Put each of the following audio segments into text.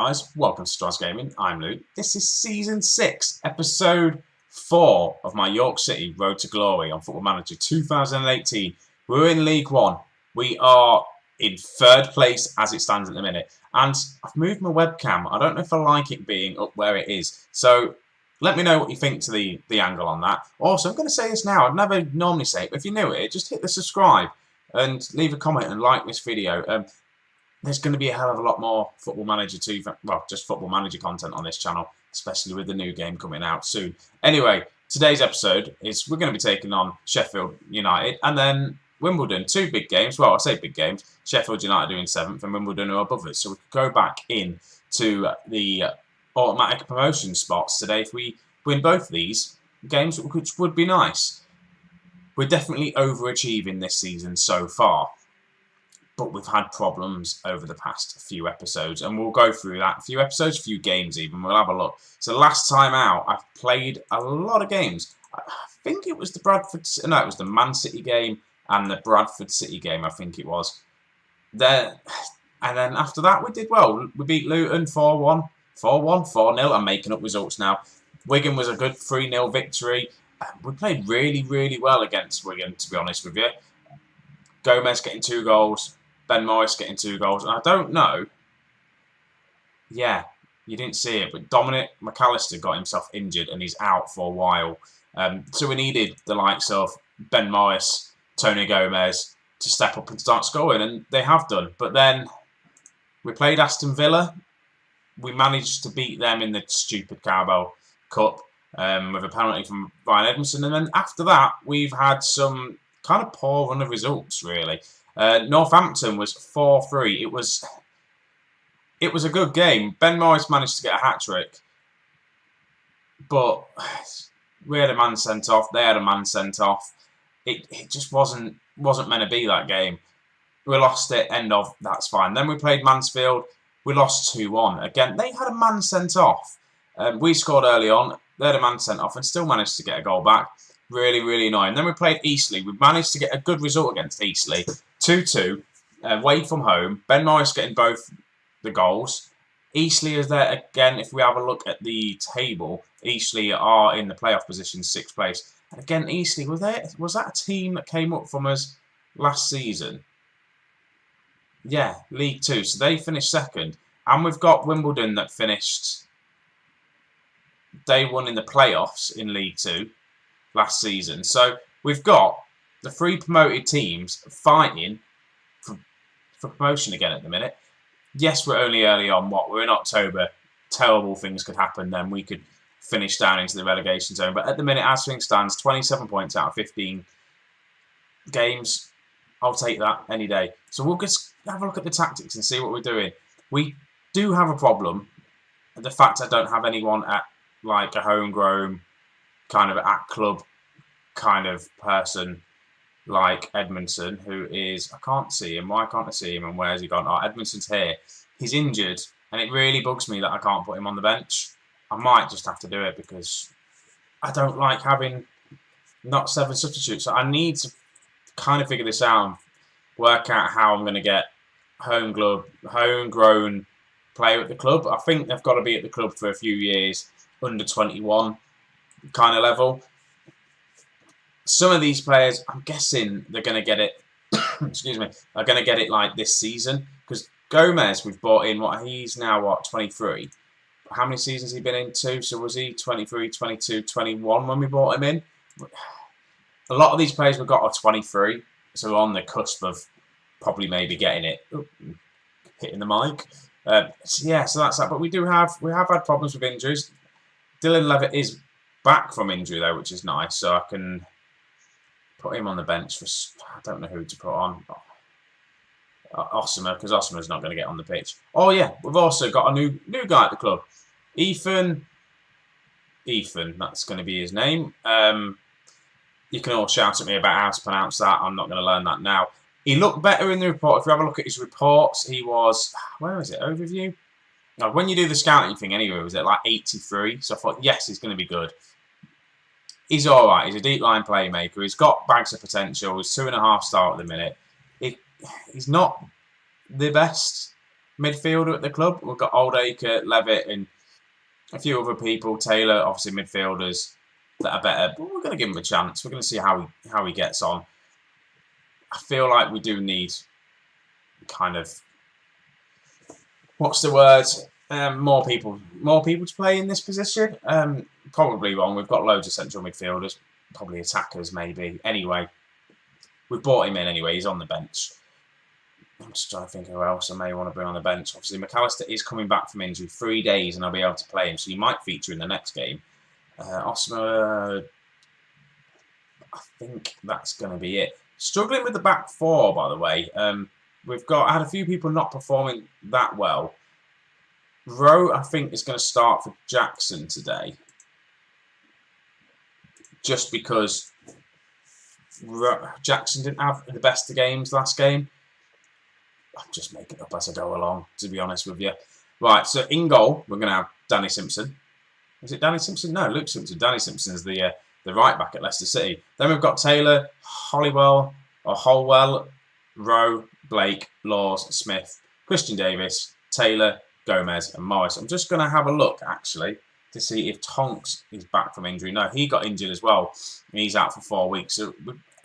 guys, welcome to Strasz Gaming. I'm Luke. This is Season 6, Episode 4 of my York City Road to Glory on Football Manager 2018. We're in League 1. We are in 3rd place as it stands at the minute. And I've moved my webcam. I don't know if I like it being up where it is. So let me know what you think to the angle on that. Also, I'm going to say this now. I'd never normally say it, but if you're new at it, just hit the subscribe and leave a comment and like this video. There's going to be a hell of a lot more Football Manager 2, well, just Football Manager content on this channel, especially with the new game coming out soon. Anyway, today's episode is we're going to be taking on Sheffield United and then Wimbledon. 2 big games. Well, I say big games. Sheffield United are in 7th and Wimbledon are above us. So we could go back in to the automatic promotion spots today if we win both these games, which would be nice. We're definitely overachieving this season so far. But we've had problems over the past few episodes, and we'll go through that. Few episodes, few games even. We'll have a look. So last time out, I've played a lot of games. I think it was the it was the Man City game and the Bradford City game, I think it was. And then after that, we did well. We beat Luton 4-1, 4-1, 4-0. I'm making up results now. Wigan was a good 3-0 victory. We played really, really well against Wigan, to be honest with you. Gomez getting 2 goals. Ben Morris getting 2 goals. And I don't know. Yeah, you didn't see it. But Dominic McAllister got himself injured and he's out for a while. So we needed the likes of Ben Morris, Tony Gomez to step up and start scoring. And they have done. But then we played Aston Villa. We managed to beat them in the stupid Carabao Cup with a penalty from Ryan Edmondson. And then after that, we've had some kind of poor run of results, really. Northampton was 4-3. It was a good game. Ben Morris managed to get a hat-trick. But we had a man sent off. They had a man sent off. It just wasn't meant to be that game. We lost it. End of. That's fine. Then we played Mansfield. We lost 2-1. Again, they had a man sent off. We scored early on. They had a man sent off and still managed to get a goal back. Really, really annoying. Then we played Eastleigh. We managed to get a good result against Eastleigh. 2-2. Away from home. Ben Morris getting both the goals. Eastleigh is there again. If we have a look at the table, Eastleigh are in the playoff position, 6th place. And again, Eastleigh, was that a team that came up from us last season? Yeah, League 2. So they finished 2nd. And we've got Wimbledon that finished day 1 in the playoffs in League 2 last season. So we've got the 3 promoted teams fighting for promotion again at the minute. Yes, we're only early on. We're in October. Terrible things could happen then. We could finish down into the relegation zone. But at the minute, as things stands, 27 points out of 15 games. I'll take that any day. So we'll just have a look at the tactics and see what we're doing. We do have a problem. The fact I don't have anyone at like a homegrown kind of at club kind of person like Edmondson, who is, I can't see him. Why can't I see him and where's he gone? Oh, Edmondson's here. He's injured and it really bugs me that I can't put him on the bench. I might just have to do it because I don't like having not 7 substitutes. So I need to kind of figure this out, work out how I'm going to get homegrown player at the club. I think they've got to be at the club for a few years, under 21 kind of level. Some of these players, I'm guessing they're going to get it, excuse me, are going to get it like this season. Because Gomez, we've bought in, he's now, 23? How many seasons has he been in? 2? So was he 23, 22, 21 when we bought him in? A lot of these players we've got are 23. So we're on the cusp of probably maybe getting it. Ooh, hitting the mic. So yeah, so that's that. But we have had problems with injuries. Dylan Levitt is back from injury though, which is nice. So I can put him on the bench for, I don't know who to put on. Osama, because Osama's not going to get on the pitch. Oh yeah, we've also got a new guy at the club. Ethan, that's going to be his name. You can all shout at me about how to pronounce that. I'm not going to learn that now. He looked better in the report. If you have a look at his reports, he was, where is it, overview? Now, when you do the scouting thing anyway, was it like 83? So I thought, yes, he's going to be good. He's alright. He's a deep line playmaker. He's got bags of potential. He's 2.5 star at the minute. He's not the best. midfielder at the club. We've got Oldacre, Levitt, and a few other people. Taylor, obviously midfielders that are better, but we're going to give him a chance. We're going to see how he gets on. I feel like we do need kind of, what's the word? More people to play in this position. Probably wrong. We've got loads of central midfielders, probably attackers maybe. Anyway, we've brought him in anyway. He's on the bench. I'm just trying to think who else I may want to bring on the bench. Obviously, McAllister is coming back from injury, 3 days, and I'll be able to play him, so he might feature in the next game. Osmer, I think that's going to be it. Struggling with the back four, by the way. I had a few people not performing that well. Rowe, I think, is going to start for Jackson today. Just because Jackson didn't have the best of games last game. I'm just making it up as I go along, to be honest with you. Right, so in goal, we're going to have Danny Simpson. Is it Danny Simpson? No, Luke Simpson. Danny Simpson is the right back at Leicester City. Then we've got Taylor, Holwell, Rowe, Blake, Laws, Smith, Christian Davis, Taylor, Gomez and Morris. I'm just going to have a look, actually, to see if Tonks is back from injury. No, he got injured as well. And he's out for 4 weeks. So,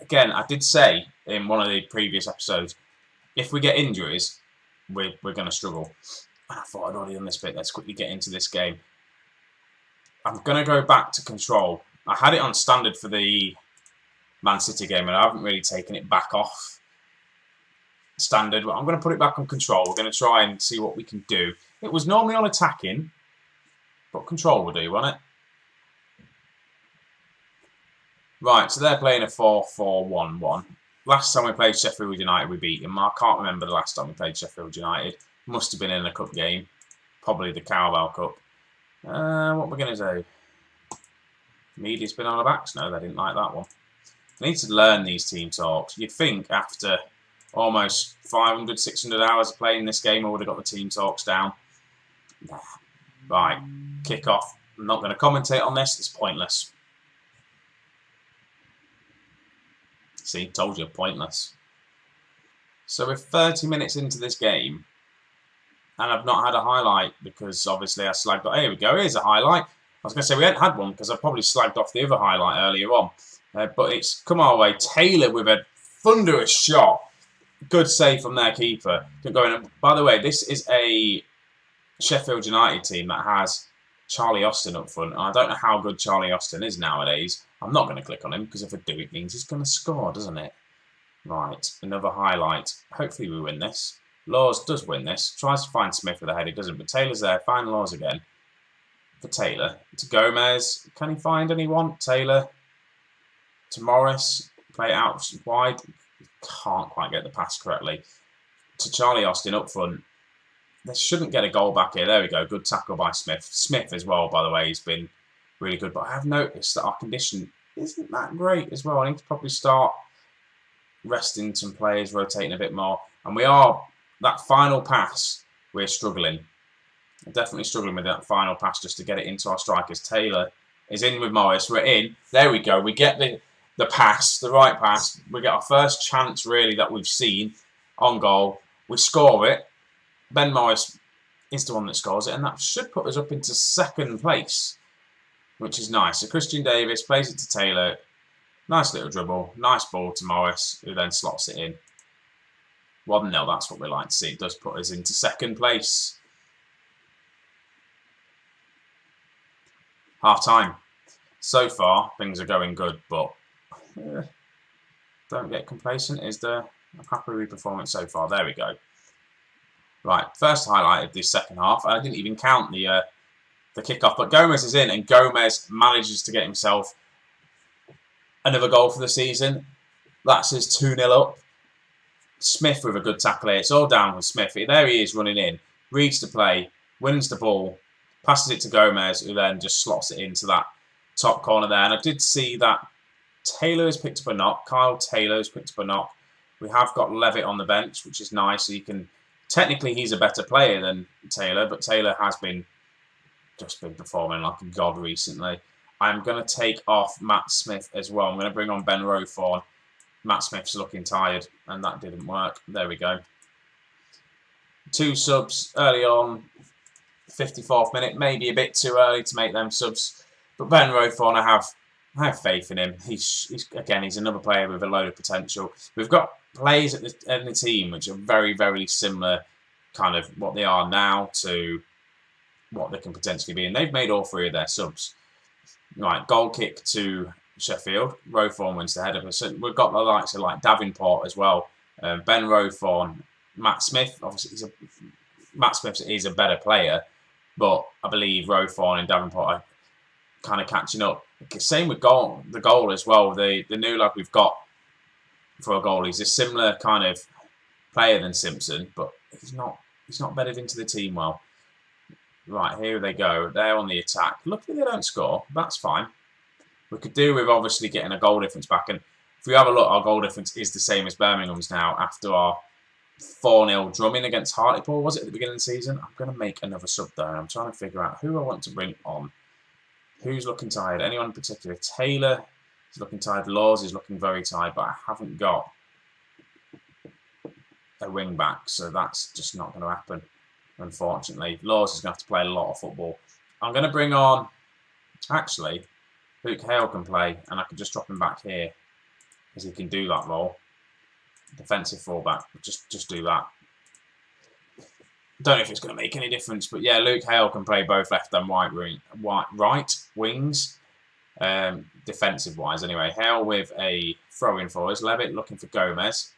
again, I did say in one of the previous episodes, if we get injuries, we're going to struggle. And I thought I'd already done this bit. Let's quickly get into this game. I'm going to go back to control. I had it on standard for the Man City game, and I haven't really taken it back off standard. But I'm going to put it back on control. We're going to try and see what we can do. It was normally on attacking, but control will do, won't it? Right, so they're playing a 4-4-1-1. Last time we played Sheffield United, we beat them. I can't remember the last time we played Sheffield United. Must have been in a cup game. Probably the Carabao Cup. What we're going to do? Media's been on the backs. No, they didn't like that one. I need to learn these team talks. You'd think after almost 500, 600 hours of playing this game, I would have got the team talks down. Right, kick off. I'm not going to commentate on this. It's pointless. See, told you, pointless. So we're 30 minutes into this game, and I've not had a highlight because obviously I slagged off. Here we go, here's a highlight. I was going to say we hadn't had one because I probably slagged off the other highlight earlier on. But it's come our way. Taylor with a thunderous shot. Good save from their keeper. By the way, this is a Sheffield United team that has Charlie Austin up front. And I don't know how good Charlie Austin is nowadays. I'm not going to click on him because if I do, it means he's going to score, doesn't it? Right, another highlight. Hopefully we win this. Laws does win this. Tries to find Smith with a head. He doesn't, but Taylor's there. Find Laws again. For Taylor. To Gomez. Can he find anyone? Taylor. To Morris. Play it out wide. Can't quite get the pass correctly. To Charlie Austin up front. They shouldn't get a goal back here. There we go. Good tackle by Smith. Smith as well, by the way, he's been really good. But I have noticed that our condition isn't that great as well. I need to probably start resting some players, rotating a bit more. And we are, that final pass, we're struggling. We're definitely struggling with that final pass just to get it into our strikers. Taylor is in with Morris. We're in. There we go. We get the pass, the right pass. We get our first chance, really, that we've seen on goal. We score it. Ben Morris is the one that scores it, and that should put us up into second place, which is nice. So Christian Davis plays it to Taylor. Nice little dribble. Nice ball to Morris, who then slots it in. 1-0, that's what we like to see. It does put us into second place. Half time. So far, things are going good, but don't get complacent. I'm happy with the performance so far. There we go. Right, first highlight of this second half. I didn't even count the kickoff, but Gomez is in, and Gomez manages to get himself another goal for the season. That's his 2-0 up. Smith with a good tackle here. It's all down with Smith. There he is running in, reads the play, wins the ball, passes it to Gomez, who then just slots it into that top corner there. And I did see that Taylor has picked up a knock. Kyle Taylor has picked up a knock. We have got Levitt on the bench, which is nice. So you can, technically, he's a better player than Taylor, but Taylor has just been performing like a god recently. I'm going to take off Matt Smith as well. I'm going to bring on Ben Rothorn. Matt Smith's looking tired, and that didn't work. There we go. 2 subs early on, 54th minute. Maybe a bit too early to make them subs. But Ben Rothorn, I have faith in him. He's another player with a load of potential. We've got players in the team which are very, very similar, kind of what they are now to what they can potentially be. And they've made all 3 of their subs. Right, goal kick to Sheffield. Rothorn wins the header. So we've got the likes of like Davenport as well. Ben Rothorn, Matt Smith. Obviously, Matt Smith is a better player, but I believe Rothorn and Davenport are kind of catching up. Same with the goal as well. The new lad we've got for a goal, he's a similar kind of player than Simpson, but he's not bedded into the team well. Right, here they go. They're on the attack. Luckily they don't score. That's fine. We could do with obviously getting a goal difference back. And if we have a look, our goal difference is the same as Birmingham's now after our 4-0 drumming against Hartlepool, was it, at the beginning of the season? I'm going to make another sub there. I'm trying to figure out who I want to bring on. Who's looking tired? Anyone in particular? Taylor is looking tired. Laws is looking very tired, but I haven't got a wing back, so that's just not going to happen. Unfortunately, Laws is going to have to play a lot of football. I'm going to bring on, actually, Luke Hale can play, and I can just drop him back here, because he can do that role. Defensive fullback, just do that. Don't know if it's going to make any difference, but yeah, Luke Hale can play both left and right wings, defensive-wise anyway. Hale with a throw-in for us. Levitt looking for Gomez.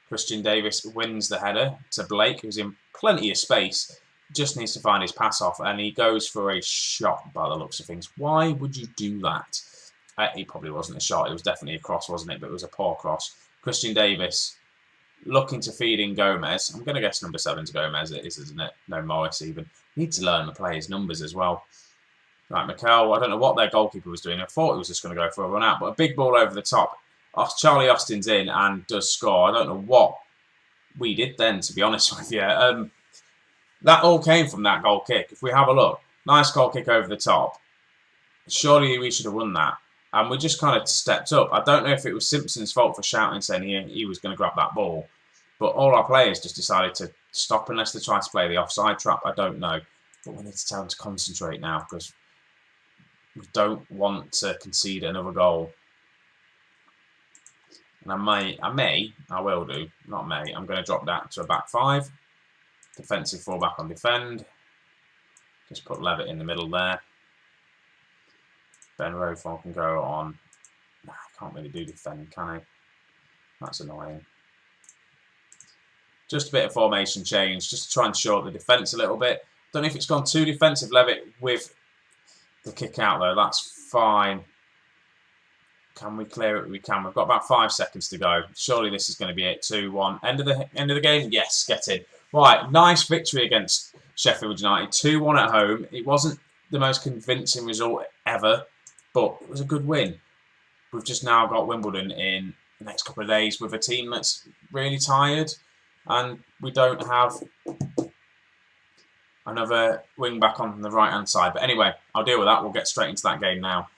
Christian Davis wins the header to Blake, who's in plenty of space. Just needs to find his pass off, and he goes for a shot by the looks of things. Why would you do that? It probably wasn't a shot. It was definitely a cross, wasn't it? But it was a poor cross. Christian Davis looking to feed in Gomez. I'm going to guess number 7's Gomez. It is, isn't it? No, Morris even. Need to learn the players' numbers as well. Right, Mikel, I don't know what their goalkeeper was doing. I thought he was just going to go for a run out, but a big ball over the top. Charlie Austin's in and does score. I don't know what we did then, to be honest with you. That all came from that goal kick. If we have a look, nice goal kick over the top. Surely we should have won that. And we just kind of stepped up. I don't know if it was Simpson's fault for shouting, saying he was going to grab that ball. But all our players just decided to stop unless they tried to play the offside trap. I don't know. But we need to tell them to concentrate now because we don't want to concede another goal. And I will do, not may. I'm going to drop that to a back 5. Defensive fullback on defend. Just put Levitt in the middle there. Ben Rothorn can go on. Nah, I can't really do defend, can I? That's annoying. Just a bit of formation change, just to try and short the defence a little bit. Don't know if it's gone too defensive, Levitt, with the kick out though. That's fine. Can we clear it? We can. We've got about 5 seconds to go. Surely this is going to be it. 2-1. End of the game? Yes, get in. Right, nice victory against Sheffield United. 2-1 at home. It wasn't the most convincing result ever, but it was a good win. We've just now got Wimbledon in the next couple of days with a team that's really tired, and we don't have another wing back on the right-hand side. But anyway, I'll deal with that. We'll get straight into that game now.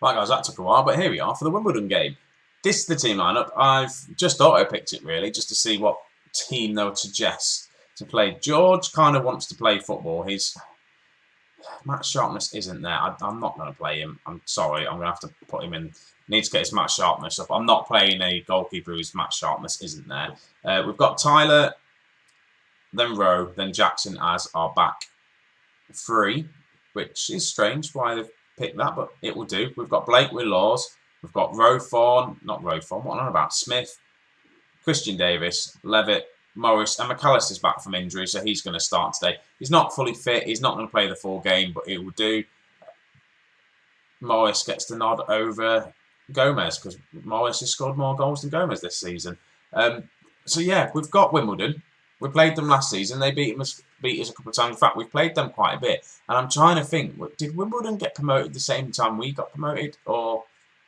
Right guys, that took a while, but here we are for the Wimbledon game. This is the team lineup. I've just auto-picked it really, just to see what team they would suggest to play. George kind of wants to play football. His match sharpness isn't there. I'm not going to play him. I'm sorry, I'm going to have to put him in. Needs to get his match sharpness up. I'm not playing a goalkeeper whose match sharpness isn't there. We've got Tyler, then Rowe, then Jackson as our back 3, which is strange why they've picked that, but it will do. We've got Blake with Laws. We've got Rothorn, not Rothorn, what am I on about? Smith, Christian Davis, Levitt, Morris, and McAllister's back from injury, so he's going to start today. He's not fully fit. He's not going to play the full game, but it will do. Morris gets the nod over Gomez because Morris has scored more goals than Gomez this season. So yeah, we've got Wimbledon. We played them last season. They beat us a couple of times. In fact, we've played them quite a bit. And I'm trying to think, did Wimbledon get promoted the same time we got promoted? Or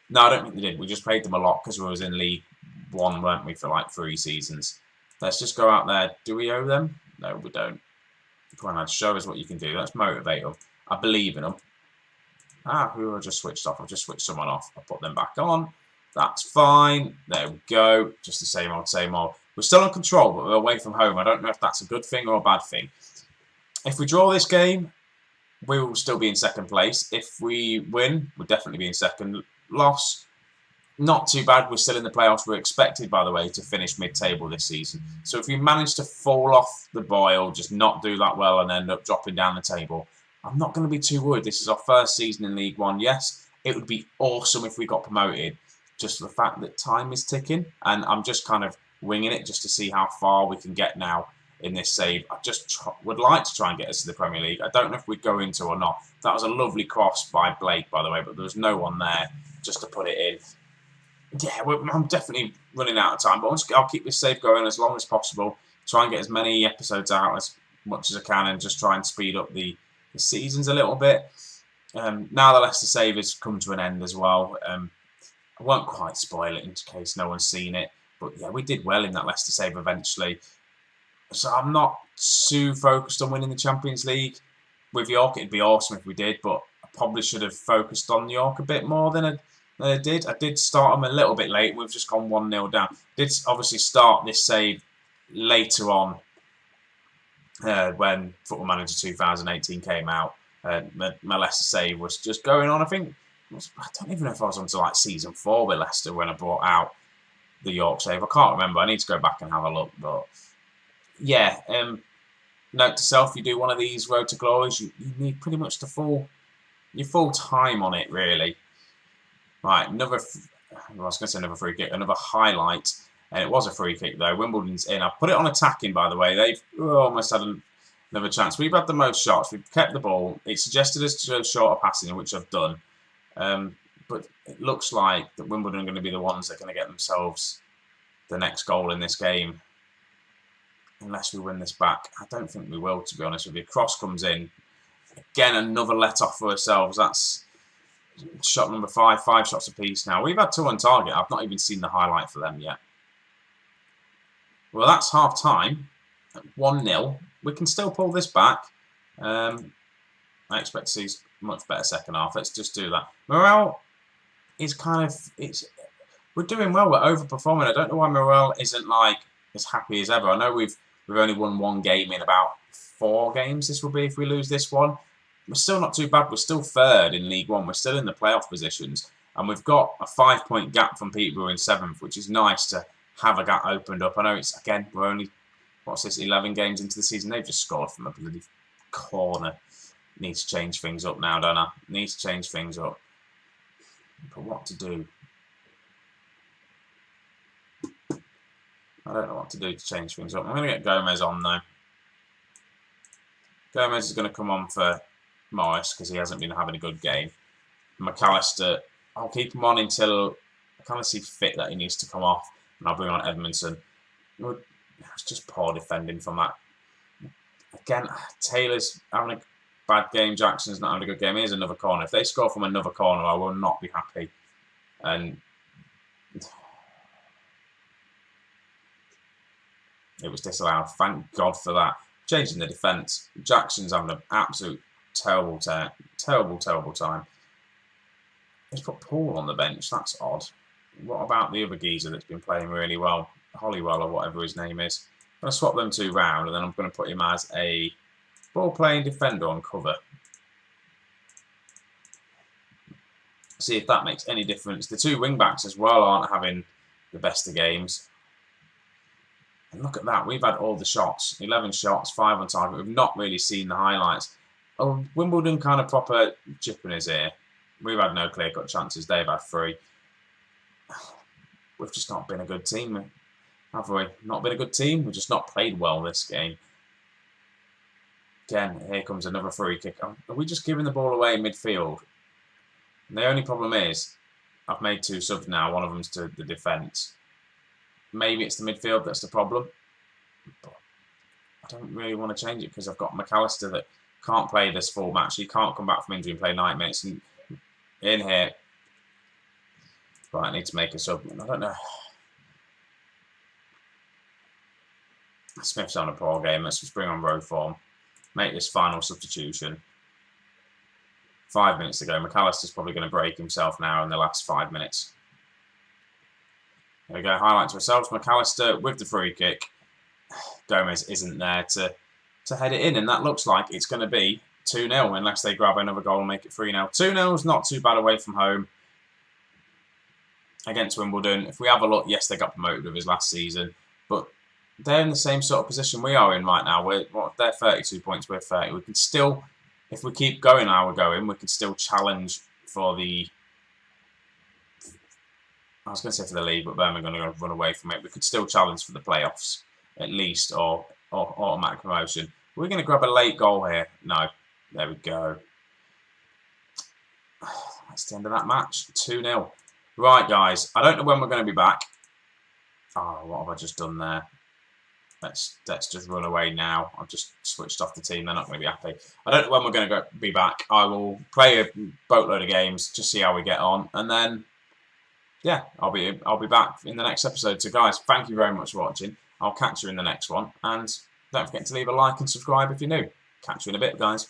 no, I don't think they did. We just played them a lot because we was in League 1, weren't we, for like 3 seasons. Let's just go out there. Do we owe them? No, we don't. Come on, lads, show us what you can do. Let's motivate them. I believe in them. Who I just switched off? I've just switched someone off. I'll put them back on. That's fine. There we go. Just the same old, same old. We're still in control, but we're away from home. I don't know if that's a good thing or a bad thing. If we draw this game, we will still be in second place. If we win, we'll definitely be in second. Loss, not too bad. We're still in the playoffs. We're expected, by the way, to finish mid-table this season. So if we manage to fall off the boil, just not do that well and end up dropping down the table, I'm not going to be too worried. This is our first season in League One. Yes, it would be awesome if we got promoted. Just the fact that time is ticking, and I'm just kind of winging it just to see how far we can get now in this save. I just would like to try and get us to the Premier League. I don't know if we'd go into or not. That was a lovely cross by Blake, by the way, but there was no one there just to put it in. Yeah, I'm definitely running out of time, but I'll keep this save going as long as possible. Try and get as many episodes out as much as I can, and just try and speed up the seasons a little bit. Now the Leicester save has come to an end as well. I won't quite spoil it in case no one's seen it, but yeah, we did well in that Leicester save eventually. So I'm not too focused on winning the Champions League. With York, it'd be awesome if we did, but I probably should have focused on York a bit more than I did. I did start them a little bit late. We've just gone 1-0 down. Did obviously start this save later on when Football Manager 2018 came out. My Leicester save was just going on. I think I don't even know if I was on to like season 4 with Leicester when I brought out the York save. I can't remember. I need to go back and have a look, but. Yeah, note to self, you do one of these Road to Glories, you need pretty much your full time on it, really. Right, I was going to say another free kick, another highlight, and it was a free kick though. Wimbledon's in. I put it on attacking, by the way. They've almost had another chance. We've had the most shots. We've kept the ball. It suggested us to go shorter passing, which I've done. But it looks like that Wimbledon are going to be the ones that are going to get themselves the next goal in this game. Unless we win this back. I don't think we will, to be honest with you. Cross comes in. Again, another let-off for ourselves. That's shot number 5. 5 shots apiece now. We've had 2 on target. I've not even seen the highlight for them yet. Well, that's half-time. 1-0. We can still pull this back. I expect to see a much better second half. Let's just do that. Morale is kind of... we're doing well. We're overperforming. I don't know why Morale isn't like as happy as ever. I know we've only won 1 game in about 4 games. This will be if we lose this one. We're still not too bad. We're still 3rd in League One. We're still in the playoff positions, and we've got a 5-point gap from people who are in 7th, which is nice to have a gap opened up. I know it's again we're only 11 games into the season. They've just scored from a bloody corner. Need to change things up now, don't I? Need to change things up. But what to do? I don't know what to do to change things up. I'm going to get Gomez on though. Gomez is going to come on for Morris because he hasn't been having a good game. McAllister, I'll keep him on until I kind of see fit that he needs to come off, and I'll bring on Edmondson. It's just poor defending from that. Again, Taylor's having a bad game. Jackson's not having a good game. Here's another corner. If they score from another corner, I will not be happy. And it was disallowed. Thank God for that. Changing the defence. Jackson's having an absolute terrible time. He's put Paul on the bench. That's odd. What about the other geezer that's been playing really well? Hollywell or whatever his name is. I'm going to swap them 2 round, and then I'm going to put him as a ball-playing defender on cover. See if that makes any difference. The 2 wing-backs as well aren't having the best of games. And look at that. We've had all the shots. 11 shots, 5 on target. We've not really seen the highlights. Oh, Wimbledon kind of proper chipping us here. We've had no clear-cut chances. They've had 3. We've just not been a good team, have we? Not been a good team. We've just not played well this game. Again, here comes another free kick. Are we just giving the ball away in midfield? And the only problem is, I've made 2 subs now. One of them's to the defence. Maybe it's the midfield that's the problem. But I don't really want to change it because I've got McAllister that can't play this full match. He can't come back from injury and play 9 minutes. And in here, right, I need to make a sub. I don't know. Smith's on a poor game. Let's just bring on road form. Make this final substitution. 5 minutes to go. McAllister's probably going to break himself now in the last 5 minutes. There we go, highlight to ourselves. McAllister with the free kick. Gomez isn't there to head it in, and that looks like it's going to be 2-0 unless they grab another goal and make it 3-0. 2-0 is not too bad away from home against Wimbledon. If we have a look, yes, they got promoted with his last season, but they're in the same sort of position we are in right now. They're 32 points, we're 30. We can still, if we keep going how we're going, we can still challenge for the... I was going to say for the league, but Birmingham are going to run away from it. We could still challenge for the playoffs, at least, or automatic promotion. We're going to grab a late goal here. No. There we go. That's the end of that match. 2-0. Right, guys. I don't know when we're going to be back. Oh, what have I just done there? Let's just run away now. I've just switched off the team. They're not going to be happy. I don't know when we're going to be back. I will play a boatload of games, just see how we get on, and then yeah, I'll be back in the next episode. So, guys, thank you very much for watching. I'll catch you in the next one, and don't forget to leave a like and subscribe if you're new. Catch you in a bit, guys.